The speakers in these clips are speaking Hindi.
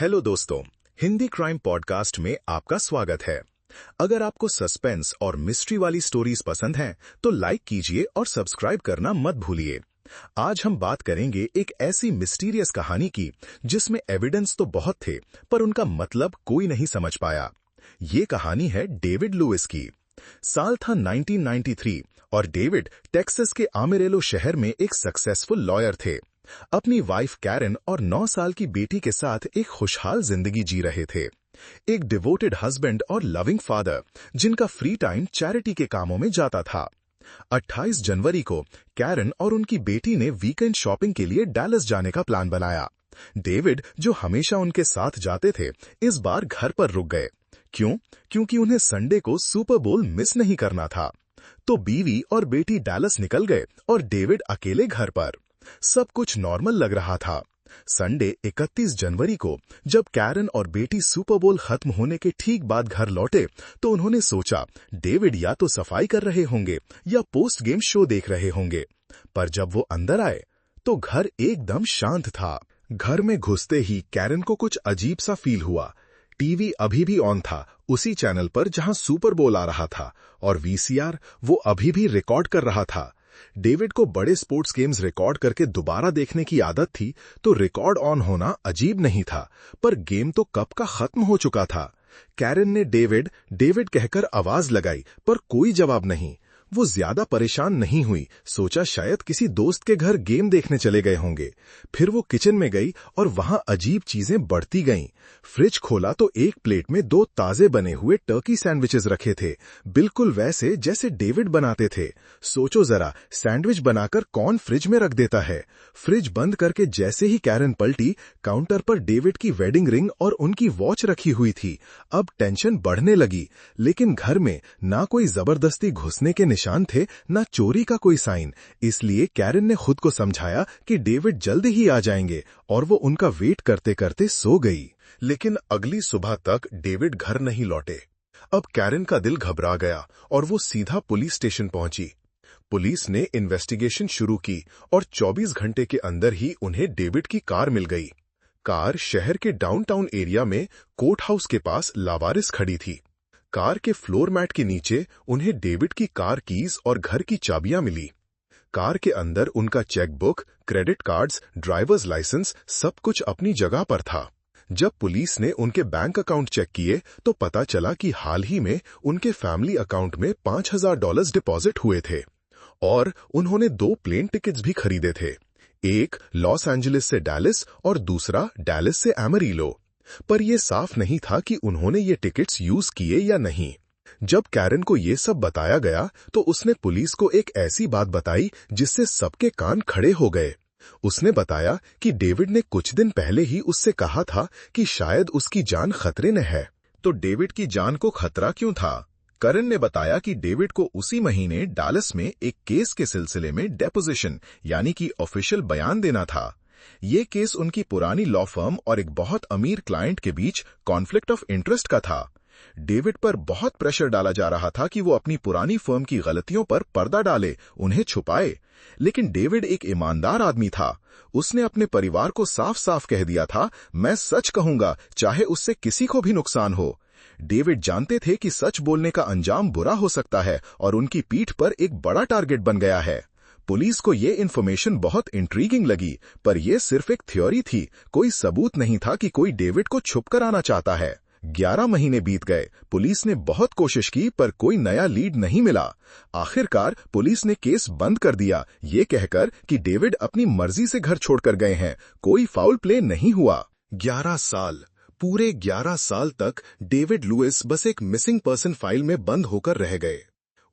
हेलो दोस्तों, हिंदी क्राइम पॉडकास्ट में आपका स्वागत है। अगर आपको सस्पेंस और मिस्ट्री वाली स्टोरीज पसंद हैं, तो लाइक कीजिए और सब्सक्राइब करना मत भूलिए। आज हम बात करेंगे एक ऐसी मिस्टीरियस कहानी की जिसमें एविडेंस तो बहुत थे, पर उनका मतलब कोई नहीं समझ पाया। ये कहानी है डेविड लुइस की। साल था 1993 और डेविड टेक्सास के आमेरेलो शहर में एक सक्सेसफुल लॉयर थे। अपनी वाइफ कैरन और 9 साल की बेटी के साथ एक खुशहाल जिंदगी जी रहे थे। एक डिवोटेड हस्बैंड और लविंग फादर जिनका फ्री टाइम चैरिटी के कामों में जाता था। 28 जनवरी को कैरन और उनकी बेटी ने वीकेंड शॉपिंग के लिए डैलस जाने का प्लान बनाया। डेविड, जो हमेशा उनके साथ जाते थे, इस बार घर पर रुक गए। क्यों? क्योंकि उन्हें संडे को सुपर बोल मिस नहीं करना था। तो बीवी और बेटी डैलस निकल गए और डेविड अकेले घर पर। सब कुछ नॉर्मल लग रहा था। संडे 31 जनवरी को जब कैरन और बेटी सुपर बोल खत्म होने के ठीक बाद घर लौटे, तो उन्होंने सोचा डेविड या तो सफाई कर रहे होंगे या पोस्ट गेम शो देख रहे होंगे। पर जब वो अंदर आए तो घर एकदम शांत था। घर में घुसते ही कैरन को कुछ अजीब सा फील हुआ। टीवी अभी भी ऑन था, उसी चैनल पर जहां सुपर बोल आ रहा था, और वीसीआर वो अभी भी रिकॉर्ड कर रहा था। डेविड को बड़े स्पोर्ट्स गेम्स रिकॉर्ड करके दोबारा देखने की आदत थी, तो रिकॉर्ड ऑन होना अजीब नहीं था, पर गेम तो कब का खत्म हो चुका था। कैरन ने डेविड डेविड कहकर आवाज लगाई, पर कोई जवाब नहीं। वो ज्यादा परेशान नहीं हुई, सोचा शायद किसी दोस्त के घर गेम देखने चले गए होंगे। फिर वो किचन में गई और वहां अजीब चीजें बढ़ती गईं। फ्रिज खोला तो एक प्लेट में 2 ताजे बने हुए टर्की सैंडविचेस रखे थे, बिल्कुल वैसे जैसे डेविड बनाते थे। सोचो जरा, सैंडविच बनाकर कौन फ्रिज में रख देता है। फ्रिज बंद करके जैसे ही कैरन पलटी, काउंटर पर डेविड की वेडिंग रिंग और उनकी वॉच रखी हुई थी। अब टेंशन बढ़ने लगी, लेकिन घर में ना कोई जबरदस्ती घुसने के निशान थे, ना चोरी का कोई साइन। इसलिए कैरन ने खुद को समझाया कि डेविड जल्दी ही आ जाएंगे, और वो उनका वेट करते करते सो गई। लेकिन अगली सुबह तक डेविड घर नहीं लौटे। अब कैरन का दिल घबरा गया और वो सीधा पुलिस स्टेशन पहुंची। पुलिस ने इन्वेस्टिगेशन शुरू की और 24 घंटे के अंदर ही उन्हें डेविड की कार मिल गई। कार शहर के डाउनटाउन एरिया में कोर्ट हाउस के पास लावारिस खड़ी थी। कार के फ्लोर मैट के नीचे उन्हें डेविड की कार कीज और घर की चाबियां मिली। कार के अंदर उनका chequebook, credit cards, driver's licence, सब कुछ अपनी जगह पर था। जब पुलिस ने उनके बैंक अकाउंट चेक किए, तो पता चला कि हाल ही में उनके फैमिली अकाउंट में $5000 डिपॉजिट हुए थे, और उन्होंने 2 प्लेन टिकट्स भी खरीदे थे, एक लॉस एंजलिस से डैलस और दूसरा डैलस से एमरीलो। पर यह साफ नहीं था कि उन्होंने ये टिकट्स यूज किए या नहीं। जब कैरन को ये सब बताया गया, तो उसने पुलिस को एक ऐसी बात बताई जिससे सबके कान खड़े हो गए। उसने बताया कि डेविड ने कुछ दिन पहले ही उससे कहा था कि शायद उसकी जान खतरे में है। तो डेविड की जान को खतरा क्यों था? कैरन ने बताया कि डेविड को उसी महीने डैलस में एक केस के सिलसिले में डेपोजिशन यानी कि ऑफिशियल बयान देना था। ये केस उनकी पुरानी लॉ फर्म और एक बहुत अमीर क्लाइंट के बीच कॉन्फ्लिक्ट ऑफ इंटरेस्ट का था। डेविड पर बहुत प्रेशर डाला जा रहा था कि वो अपनी पुरानी फर्म की गलतियों पर पर्दा डाले, उन्हें छुपाए। लेकिन डेविड एक ईमानदार आदमी था। उसने अपने परिवार को साफ साफ कह दिया था, मैं सच कहूंगा, चाहे उससे किसी को भी नुकसान हो। डेविड जानते थे कि सच बोलने का अंजाम बुरा हो सकता है, और उनकी पीठ पर एक बड़ा टारगेट बन गया है। पुलिस को ये इन्फॉर्मेशन बहुत इंट्रीगिंग लगी, पर यह सिर्फ एक थ्योरी थी, कोई सबूत नहीं था कि कोई डेविड को छुप कर आना चाहता है। 11 महीने बीत गए। पुलिस ने बहुत कोशिश की, पर कोई नया लीड नहीं मिला। आखिरकार पुलिस ने केस बंद कर दिया, ये कहकर कि डेविड अपनी मर्जी से घर छोड़कर गए हैं, कोई फाउल प्ले नहीं हुआ। 11 साल, पूरे 11 साल तक डेविड लुइस बस एक मिसिंग पर्सन फाइल में बंद होकर रह गए।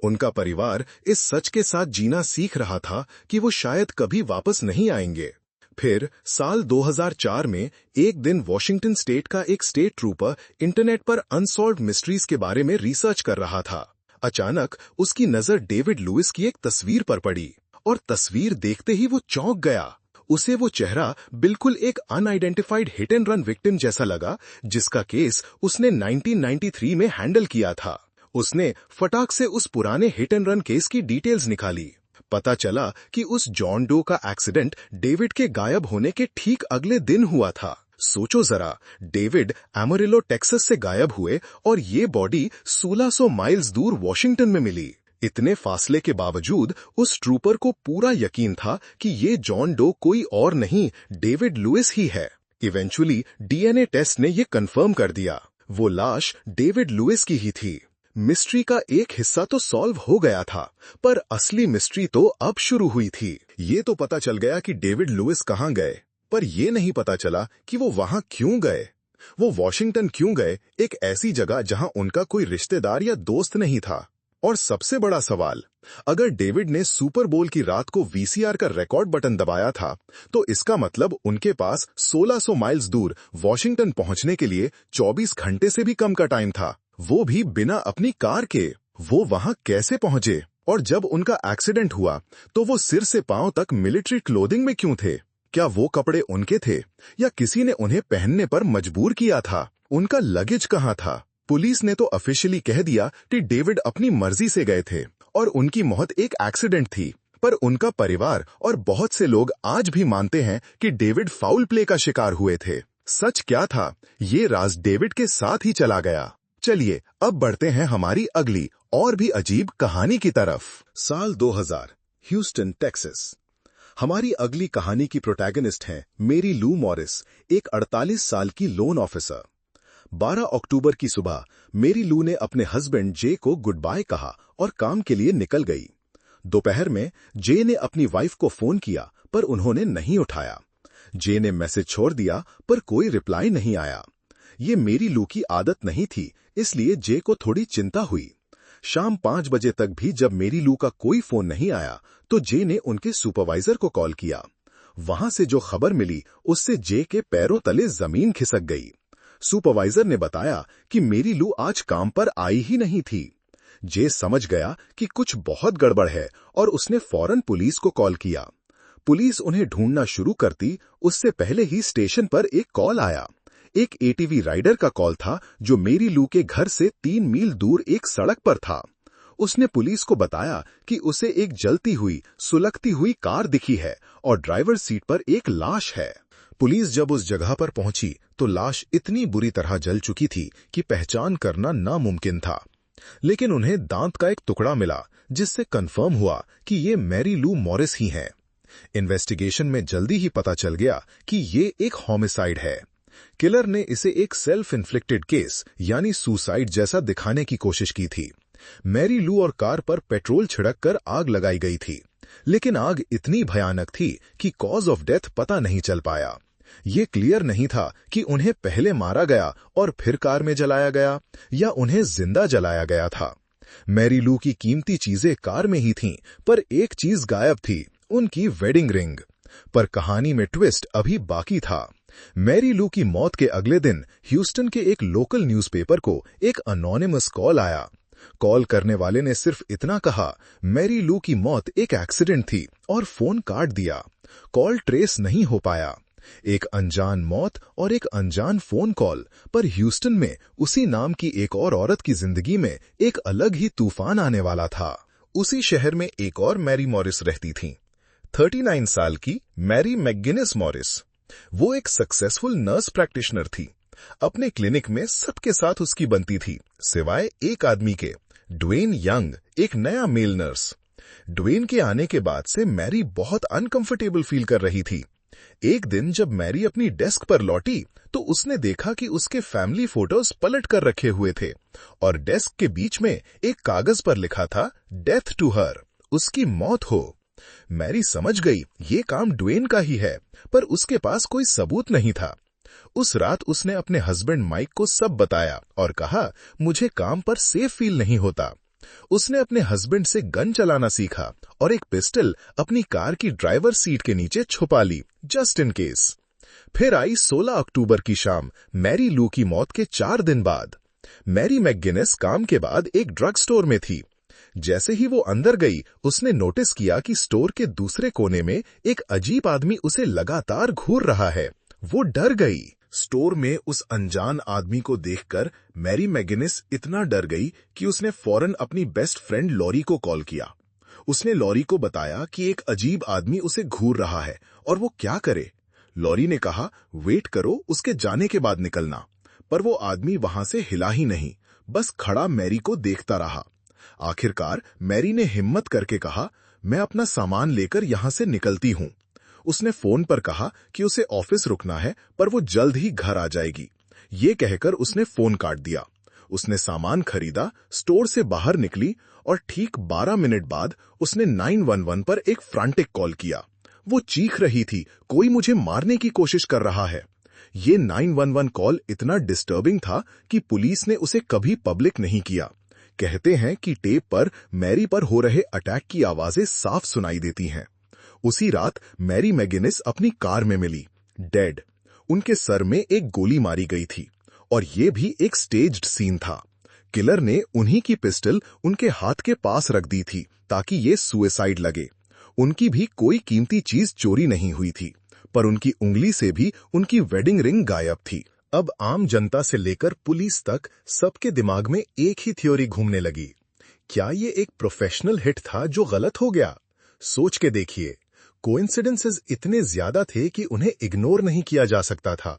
उनका परिवार इस सच के साथ जीना सीख रहा था कि वो शायद कभी वापस नहीं आएंगे। फिर साल 2004 में एक दिन वॉशिंगटन स्टेट का एक स्टेट ट्रूपर इंटरनेट पर अनसॉल्व्ड मिस्ट्रीज के बारे में रिसर्च कर रहा था। अचानक उसकी नजर डेविड लुइस की एक तस्वीर पर पड़ी, और तस्वीर देखते ही वो चौंक गया। उसे वो चेहरा बिल्कुल एक unidentified hit and run victim जैसा लगा, जिसका केस उसने 1993 में हैंडल किया था। उसने फटाक से उस पुराने हिट एंड रन केस की डिटेल्स निकाली। पता चला कि उस जॉन डो का एक्सीडेंट डेविड के गायब होने के ठीक अगले दिन हुआ था। सोचो जरा, डेविड एमोरिलो टेक्सास से गायब हुए और ये बॉडी 1600 माइल्स दूर वॉशिंगटन में मिली। इतने फासले के बावजूद उस ट्रूपर को पूरा यकीन था कि ये जॉन डो कोई और नहीं, डेविड लुइस ही है। इवेंचुअली डीएनए टेस्ट ने ये कंफर्म कर दिया, वो लाश डेविड लुइस की ही थी। मिस्ट्री का एक हिस्सा तो सॉल्व हो गया था, पर असली मिस्ट्री तो अब शुरू हुई थी। ये तो पता चल गया कि डेविड लुइस कहाँ गए, पर यह नहीं पता चला कि वो वहां क्यों गए। वो वॉशिंगटन क्यों गए, एक ऐसी जगह जहां उनका कोई रिश्तेदार या दोस्त नहीं था। और सबसे बड़ा सवाल, अगर डेविड ने सुपर बोल की रात को वीसीआर का रिकॉर्ड बटन दबाया था, तो इसका मतलब उनके पास 1600 माइल्स दूर वॉशिंगटन पहुंचने के लिए 24 घंटे से भी कम का टाइम था, वो भी बिना अपनी कार के। वो वहां कैसे पहुंचे? और जब उनका एक्सीडेंट हुआ तो वो सिर से पांव तक मिलिट्री क्लोथिंग में क्यों थे? क्या वो कपड़े उनके थे या किसी ने उन्हें पहनने पर मजबूर किया था? उनका लगेज कहाँ था? पुलिस ने तो ऑफिशियली कह दिया कि डेविड अपनी मर्जी से गए थे और उनकी मौत एक एक्सीडेंट थी, पर उनका परिवार और बहुत से लोग आज भी मानते हैं कि डेविड फाउल प्ले का शिकार हुए थे। सच क्या था, ये राज डेविड के साथ ही चला गया। चलिए अब बढ़ते हैं हमारी अगली और भी अजीब कहानी की तरफ। साल 2000, ह्यूस्टन, टेक्सास। हमारी अगली कहानी की प्रोटैगनिस्ट हैं मेरी लू मॉरिस, एक 48 साल की लोन ऑफिसर। 12 अक्टूबर की सुबह मेरी लू ने अपने हस्बैंड जे को गुड बाय कहा और काम के लिए निकल गई। दोपहर में जे ने अपनी वाइफ को फोन किया, पर उन्होंने नहीं उठाया। जे ने मैसेज छोड़ दिया, पर कोई रिप्लाई नहीं आया। ये मेरी लू की आदत नहीं थी, इसलिए जे को थोड़ी चिंता हुई। शाम 5 बजे तक भी जब मेरी लू का कोई फोन नहीं आया, तो जे ने उनके सुपरवाइजर को कॉल किया। वहां से जो खबर मिली, उससे जे के पैरों तले जमीन खिसक गई। सुपरवाइजर ने बताया कि मेरी लू आज काम पर आई ही नहीं थी। जे समझ गया कि कुछ बहुत गड़बड़ है और उसने फौरन पुलिस को कॉल किया। पुलिस उन्हें ढूंढना शुरू करती, उससे पहले ही स्टेशन पर एक कॉल आया। एक एटीवी राइडर का कॉल था जो मेरी लू के घर से 3 मील दूर एक सड़क पर था। उसने पुलिस को बताया कि उसे एक जलती हुई, सुलगती हुई कार दिखी है और ड्राइवर सीट पर एक लाश है। पुलिस जब उस जगह पर पहुंची तो लाश इतनी बुरी तरह जल चुकी थी कि पहचान करना नामुमकिन था। लेकिन उन्हें दांत का एक टुकड़ा मिला, जिससे कंफर्म हुआ कि ये मैरी लू मॉरिस ही हैं। इन्वेस्टिगेशन में जल्दी ही पता चल गया कि ये एक होमिसाइड है। किलर ने इसे एक सेल्फ इन्फ्लिक्टेड केस यानी सुसाइड जैसा दिखाने की कोशिश की थी। मैरी लू और कार पर पेट्रोल छिड़ककर आग लगाई गई थी, लेकिन आग इतनी भयानक थी कि कॉज ऑफ डेथ पता नहीं चल पाया। ये क्लियर नहीं था कि उन्हें पहले मारा गया और फिर कार में जलाया गया या उन्हें जिंदा जलाया गया था। मैरी लू की कीमती चीजें कार में ही थीं, पर एक चीज गायब थी, उनकी वेडिंग रिंग। पर कहानी में ट्विस्ट अभी बाकी था। मैरी लू की मौत के अगले दिन ह्यूस्टन के एक लोकल न्यूज़पेपर को एक अनोनिमस कॉल आया। कॉल करने वाले ने सिर्फ इतना कहा, मैरी लू की मौत एक एक्सीडेंट थी, और फोन काट दिया। कॉल ट्रेस नहीं हो पाया। एक अनजान मौत और एक अनजान फोन कॉल, पर ह्यूस्टन में उसी नाम की एक और औरत की जिंदगी में एक अलग ही तूफान आने वाला था। उसी शहर में एक और मैरी मॉरिस रहती थीं, 39 साल की मैरी मैकगिनेस मॉरिस। वो एक सक्सेसफुल नर्स प्रैक्टिशनर थी। अपने क्लिनिक में सबके साथ उसकी बनती थी, सिवाय एक आदमी के, ड्वेन यंग, एक नया मेल नर्स। ड्वेन के आने के बाद से मैरी बहुत अनकंफर्टेबल फील कर रही थी। एक दिन जब मैरी अपनी डेस्क पर लौटी तो उसने देखा कि उसके फैमिली फोटोज पलट कर रखे हुए थे और डेस्क के बीच में एक कागज पर लिखा था, डेथ टू हर, उसकी मौत हो। मैरी समझ गई ये काम ड्वेन का ही है, पर उसके पास कोई सबूत नहीं था। उस रात उसने अपने हस्बैंड माइक को सब बताया और कहा, मुझे काम पर सेफ फील नहीं होता। उसने अपने हस्बैंड से गन चलाना सीखा और एक पिस्टल अपनी कार की ड्राइवर सीट के नीचे छुपा ली, जस्ट इन केस। फिर आई 16 अक्टूबर की शाम, मैरी लू की मौत के 4 दिन बाद। मैरी मैकगिनेस काम के बाद एक ड्रग स्टोर में थी। जैसे ही वो अंदर गई, उसने नोटिस किया कि स्टोर के दूसरे कोने में एक अजीब आदमी उसे लगातार घूर रहा है। वो डर गई। स्टोर में उस अनजान आदमी को देखकर मैरी मैकगिनेस इतना डर गई कि उसने फौरन अपनी बेस्ट फ्रेंड लॉरी को कॉल किया। उसने लॉरी को बताया कि एक अजीब आदमी उसे घूर रहा है और वो क्या करे। लॉरी ने कहा, वेट करो, उसके जाने के बाद निकलना। पर वो आदमी वहां से हिला ही नहीं, बस खड़ा मैरी को देखता रहा। आखिरकार मैरी ने हिम्मत करके कहा, मैं अपना सामान लेकर यहां से निकलती हूं। उसने फोन पर कहा कि उसे ऑफिस रुकना है, पर वो जल्द ही घर आ जाएगी। ये कहकर उसने फोन काट दिया। उसने सामान खरीदा, स्टोर से बाहर निकली और ठीक 12 मिनट बाद उसने 911 पर एक फ्रांटिक कॉल किया। वो चीख रही थी, कोई मुझे मारने की कोशिश कर रहा है। ये 911 कॉल इतना डिस्टर्बिंग था कि पुलिस ने उसे कभी पब्लिक नहीं किया। कहते हैं कि टेप पर मैरी पर हो रहे अटैक की आवाजें साफ सुनाई देती हैं। उसी रात मैरी मैगिनिस अपनी कार में मिली, डेड। उनके सर में एक गोली मारी गई थी और ये भी एक स्टेज्ड सीन था। किलर ने उन्हीं की पिस्टल उनके हाथ के पास रख दी थी ताकि ये सुसाइड लगे। उनकी भी कोई कीमती चीज चोरी नहीं हुई थी, पर उनकी उंगली से भी उनकी वेडिंग रिंग गायब थी। अब आम जनता से लेकर पुलिस तक सबके दिमाग में एक ही थ्योरी घूमने लगी। क्या ये एक प्रोफेशनल हिट था जो गलत हो गया? सोच के देखिए, कोइंसिडेंसेस इतने ज्यादा थे कि उन्हें इग्नोर नहीं किया जा सकता था।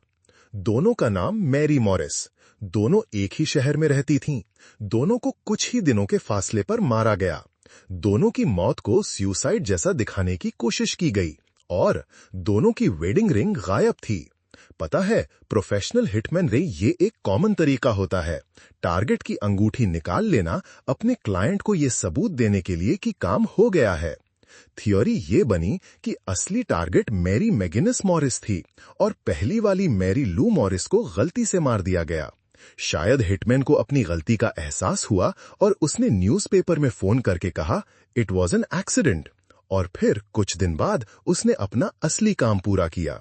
दोनों का नाम मैरी मॉरिस, दोनों एक ही शहर में रहती थीं, दोनों को कुछ ही दिनों के फासले पर मारा गया, दोनों की मौत को सुसाइड जैसा दिखाने की कोशिश की गई और दोनों की वेडिंग रिंग गायब थी। पता है, प्रोफेशनल हिटमैन रे ये एक कॉमन तरीका होता है, टारगेट की अंगूठी निकाल लेना अपने क्लाइंट को ये सबूत देने के लिए कि काम हो गया है। थ्योरी ये बनी कि असली टारगेट मैरी मैगिनिस मॉरिस थी और पहली वाली मैरी लू मॉरिस को गलती से मार दिया गया। शायद हिटमैन को अपनी गलती का एहसास हुआ और उसने न्यूज़पेपर में फोन करके कहा, इट वॉज एन एक्सीडेंट। और फिर कुछ दिन बाद उसने अपना असली काम पूरा किया।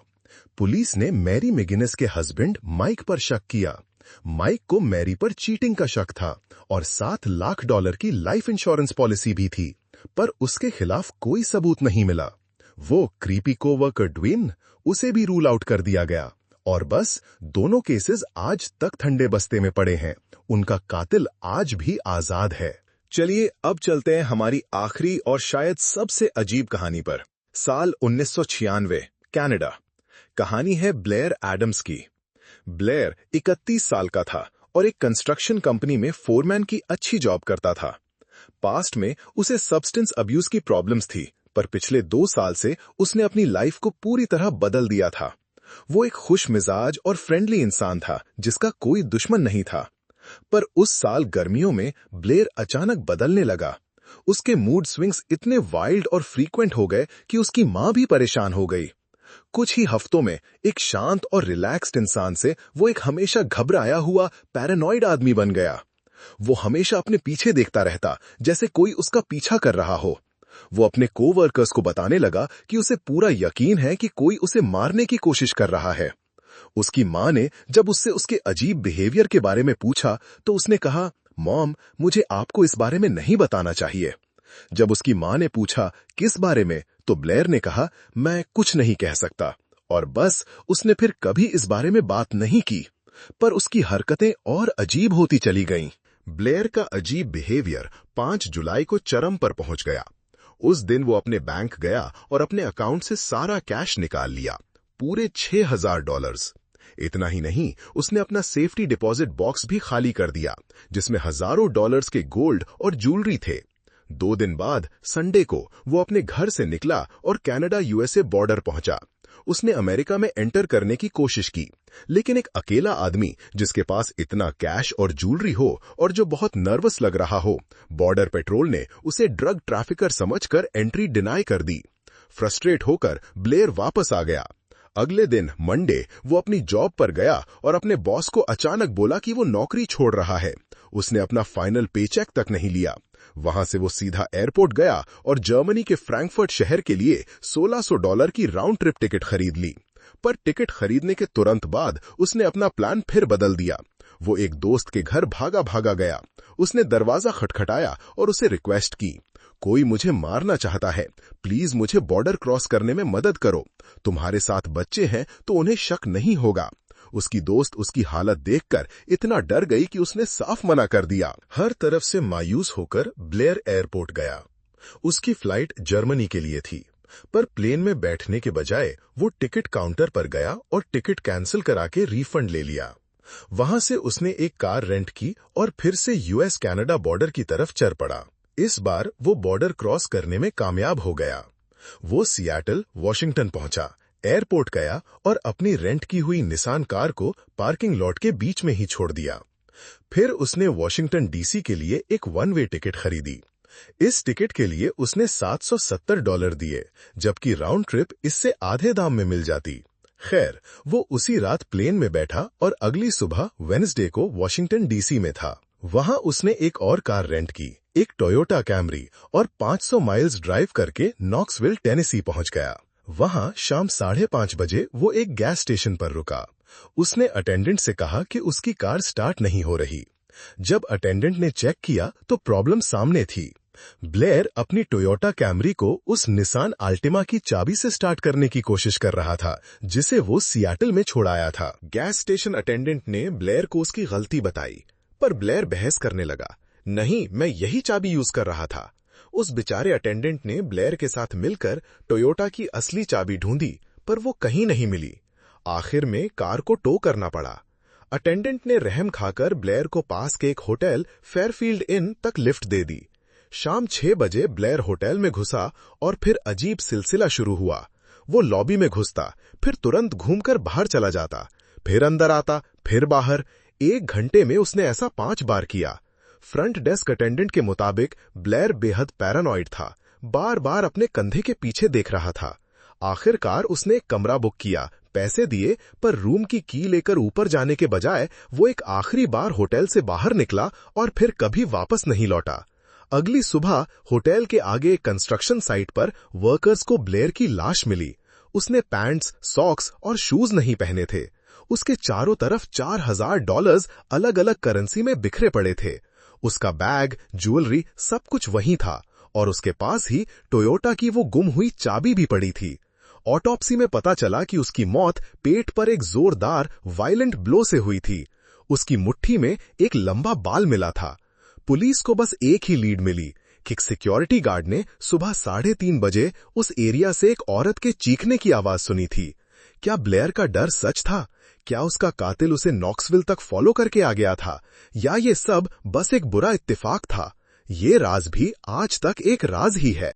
पुलिस ने मैरी मैगिनिस के हस्बैंड माइक पर शक किया। माइक को मैरी पर चीटिंग का शक था और $7 लाख की लाइफ इंश्योरेंस पॉलिसी भी थी, पर उसके खिलाफ कोई सबूत नहीं मिला। वो क्रीपी कोवर्कर ड्वेन, उसे भी रूल आउट कर दिया गया और बस दोनों केसेस आज तक ठंडे बस्ते में पड़े हैं। उनका कातिल आज भी आजाद है। चलिए अब चलते हैं हमारी आखिरी और शायद सबसे अजीब कहानी पर। साल 1996, कनाडा। कहानी है ब्लेयर एडम्स की। ब्लेयर 31 साल का था और एक कंस्ट्रक्शन कंपनी में फोरमैन की अच्छी जॉब करता था। पास्ट में उसे सब्सटेंस अब्यूज की प्रॉब्लम्स थी, पर पिछले 2 साल से उसने अपनी लाइफ को पूरी तरह बदल दिया था। वो एक खुश मिजाज और फ्रेंडली इंसान था जिसका कोई दुश्मन नहीं था। पर उस साल गर्मियों में ब्लेयर अचानक बदलने लगा। उसके मूड स्विंग्स इतने वाइल्ड और फ्रीक्वेंट हो गए कि उसकी मां भी परेशान हो गई। कुछ ही हफ्तों में एक शांत और रिलैक्स्ड इंसान से वो एक हमेशा घबराया हुआ पैरानॉइड आदमी बन गया। वो हमेशा अपने पीछे देखता रहता, जैसे कोई उसका पीछा कर रहा हो। वो अपने कोवर्कर्स को बताने लगा कि उसे पूरा यकीन है कि कोई उसे मारने की कोशिश कर रहा है। उसकी मां ने जब उससे उसके अजीब बिहेवियर के बारे में पूछा तो उसने कहा, मॉम, मुझे आपको इस बारे में नहीं बताना चाहिए। जब उसकी मां ने पूछा किस बारे में, तो ब्लेयर ने कहा, मैं कुछ नहीं कह सकता। और बस उसने फिर कभी इस बारे में बात नहीं की। पर उसकी हरकतें और अजीब होती चली गईं। ब्लेयर का अजीब बिहेवियर 5 जुलाई को चरम पर पहुंच गया। उस दिन वो अपने बैंक गया और अपने अकाउंट से सारा कैश निकाल लिया, पूरे $6000। इतना ही नहीं, उसने अपना सेफ्टी डिपॉजिट बॉक्स भी खाली कर दिया, जिसमें हजारों डॉलर्स के गोल्ड और ज्वेलरी थे। 2 दिन बाद संडे को वो अपने घर से निकला और कनाडा यूएसए बॉर्डर पहुंचा। उसने अमेरिका में एंटर करने की कोशिश की, लेकिन एक अकेला आदमी जिसके पास इतना कैश और ज्वेलरी हो और जो बहुत नर्वस लग रहा हो, बॉर्डर पेट्रोल ने उसे ड्रग ट्रैफिकर समझकर एंट्री डिनाई कर दी। फ्रस्ट्रेट होकर ब्लेयर वापस आ गया। अगले दिन मंडे वो अपनी जॉब पर गया और अपने बॉस को अचानक बोला कि वो नौकरी छोड़ रहा है। उसने अपना फाइनल पेचेक तक नहीं लिया। वहां से वो सीधा एयरपोर्ट गया और जर्मनी के फ्रैंकफर्ट शहर के लिए $1600 की राउंड ट्रिप टिकट खरीद ली। पर टिकट खरीदने के तुरंत बाद उसने अपना प्लान फिर बदल दिया। वो एक दोस्त के घर भागा भागा गया। उसने दरवाजा खटखटाया और उसे रिक्वेस्ट की, कोई मुझे मारना चाहता है, प्लीज मुझे बॉर्डर क्रॉस करने में मदद करो। तुम्हारे साथ बच्चे हैं तो उन्हें शक नहीं होगा। उसकी दोस्त उसकी हालत देखकर इतना डर गई कि उसने साफ मना कर दिया। हर तरफ से मायूस होकर ब्लेयर एयरपोर्ट गया। उसकी फ्लाइट जर्मनी के लिए थी। पर प्लेन में बैठने के बजाय वो टिकट काउंटर पर गया और टिकट कैंसिल करा के रिफंड ले लिया। वहां से उसने एक कार रेंट की और फिर से यूएस कनाडा बॉर्डर की तरफ चल पड़ा। इस बार वो बॉर्डर क्रॉस करने में कामयाब हो गया। वो सियाटल, वॉशिंगटन पहुंचा, एयरपोर्ट गया और अपनी रेंट की हुई निसान कार को पार्किंग लॉट के बीच में ही छोड़ दिया। फिर उसने वॉशिंगटन डीसी के लिए एक वन वे टिकट खरीदी। इस टिकट के लिए उसने $770 दिए, जबकि राउंड ट्रिप इससे आधे दाम में मिल जाती। खैर, वो उसी रात प्लेन में बैठा और अगली सुबह वेडनेसडे को वॉशिंगटन डीसी में था। वहां उसने एक और कार रेंट की, एक टोयोटा कैमरी, और 500 माइल्स ड्राइव करके नॉक्सविल, टेनेसी पहुंच गया। वहां शाम 5:30 बजे वो एक गैस स्टेशन पर रुका। उसने अटेंडेंट से कहा कि उसकी कार स्टार्ट नहीं हो रही। जब अटेंडेंट ने चेक किया तो प्रॉब्लम सामने थी। ब्लेयर अपनी टोयोटा कैमरी को उस निसान अल्टिमा की चाबी से स्टार्ट करने की कोशिश कर रहा था, जिसे वो सियाटल में छोड़ आया था। गैस स्टेशन अटेंडेंट ने ब्लेयर को उसकी गलती बताई, पर ब्लेयर बहस करने लगा, नहीं, मैं यही चाबी यूज कर रहा था। उस बेचारे अटेंडेंट ने ब्लेयर के साथ मिलकर टोयोटा की असली चाबी ढूंढी, पर वो कहीं नहीं मिली। आखिर में कार को टो करना पड़ा। अटेंडेंट ने रहम खाकर ब्लेयर को पास के एक होटल, फेयरफील्ड इन, तक लिफ्ट दे दी। शाम 6 बजे ब्लेयर होटल में घुसा और फिर अजीब सिलसिला शुरू हुआ। वो लॉबी में घुसता, फिर तुरंत घूमकर बाहर चला जाता, फिर अंदर आता, फिर बाहर। 1 घंटे में उसने ऐसा 5 बार किया। फ्रंट डेस्क अटेंडेंट के मुताबिक ब्लेयर बेहद पैरानॉइड था, बार बार अपने कंधे के पीछे देख रहा था। आखिरकार उसने एक कमरा बुक किया, पैसे दिए, पर रूम की की लेकर ऊपर जाने के बजाय वो एक आखिरी बार होटल से बाहर निकला और फिर कभी वापस नहीं लौटा। अगली सुबह होटल के आगे एक कंस्ट्रक्शन साइट पर वर्कर्स को ब्लेयर की लाश मिली। उसने पैंट्स, सॉक्स और शूज नहीं पहने थे। उसके चारों तरफ $4000 अलग अलग करेंसी में बिखरे पड़े थे। उसका बैग, ज्वेलरी, सब कुछ वहीं था और उसके पास ही टोयोटा की वो गुम हुई चाबी भी पड़ी थी। ऑटोप्सी में पता चला कि उसकी मौत पेट पर एक जोरदार वायलेंट ब्लो से हुई थी। उसकी मुट्ठी में एक लंबा बाल मिला था। पुलिस को बस एक ही लीड मिली कि सिक्योरिटी गार्ड ने सुबह 3:30 बजे उस एरिया से एक औरत के चीखने की आवाज सुनी थी। क्या ब्लेयर का डर सच था? क्या उसका कातिल उसे नॉक्सविल तक फॉलो करके आ गया था, या ये सब बस एक बुरा इत्तेफाक था? ये राज भी आज तक एक राज ही है।